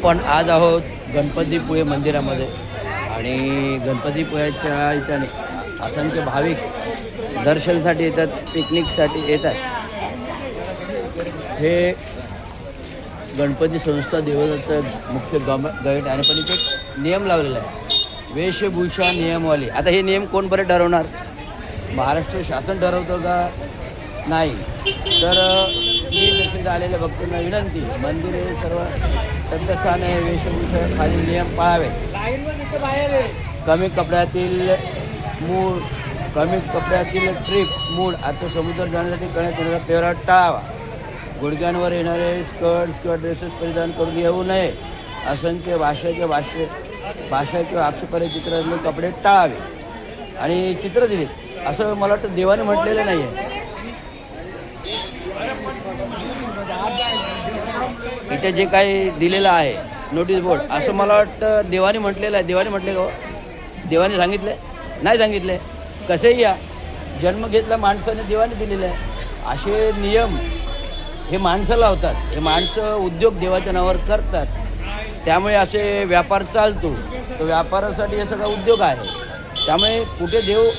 पण आज आहोत गणपतीपुळे मंदिरामध्ये आणि गणपतीपुळ्याच्या इथं असंख्य भाविक दर्शनासाठी येतात, पिकनिकसाठी येतात. हे गणपती संस्था देवस्थानचं मुख्य गाईड आणि पण इथे एक नियम लावलेला आहे, वेशभूषा नियमवाली. आता हे नियम कोण बरं ठरवणार? महाराष्ट्र शासन ठरवतं का? नाही. तर मी देखील आलेल्या भक्तांना विनंती, मंदिरे सर्व सदस्याने वेशभूषा खाली नियम पाळावे. कमी कपड्यातील ट्रिप मूड आता समुद्र जाण्यासाठी करण्यात येणारा पेहराव टाळावा. गुडघ्यांवर येणारे स्कर्ट ड्रेसेस परिधान करून येऊ नये. असंख्य भाषा किंवा आक्षेपार्ह चित्रातले कपडे टाळावे. आणि चित्र दिलीत असं मला वाटतं देवाने म्हटलेलं नाही आहे. इथे जे काही दिलेलं आहे नोटीस बोर्ड, असं मला वाटतं देवाने म्हटलेलं आहे. देवाने म्हटले का? देवाने सांगितलं नाही सांगितलं. कसेही या, जन्म घेतला माणसाने, देवाने दिलेला आहे. असे नियम हे माणसं लावतात. हे माणसं उद्योग देवाच्या नावावर करतात. त्यामुळे असे व्यापार चालतो. तो व्यापारासाठी हे सगळा उद्योग आहे. त्यामुळे कुठे देव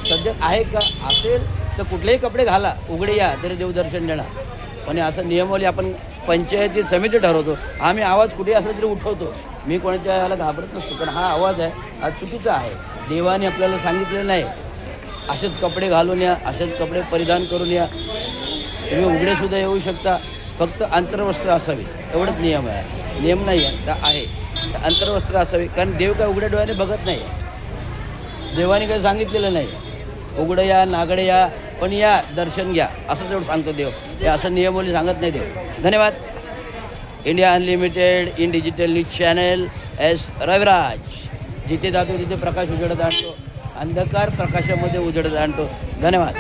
सध्या आहे का? असेल तर कुठलेही कपडे घाला, उघडे या तरी देवदर्शन देणार. पण असं नियमावली आपण पंचायती समिती ठरवतो. आम्ही आवाज कुठे असला तरी उठवतो. मी कोणाच्या याला घाबरत नसतो, पण हा आवाज आहे हा चुकीचा आहे. देवाने आपल्याला सांगितलेलं नाही असेच कपडे घालून या, असेच कपडे परिधान करून या. तुम्ही उघडेसुद्धा येऊ शकता, फक्त अंतर्वस्त्र असावी एवढंच नियम आहे. नियम नाही आहे तर आहे, अंतर्वस्त्र असावी. कारण देव काय उघड्या डोळ्याने बघत नाही. देवाने काही सांगितलेलं नाही उघडं या, नागडे या, पण या दर्शन घ्या असं तेवढं सांगतो देव. हे असं नियमावली सांगत नाही देव. धन्यवाद. India unlimited in digital news channel S Raviraj. जिथे जातो तिथे प्रकाश उजळत आणतो, अंधकार प्रकाशामध्ये उजळत आणतो. धन्यवाद.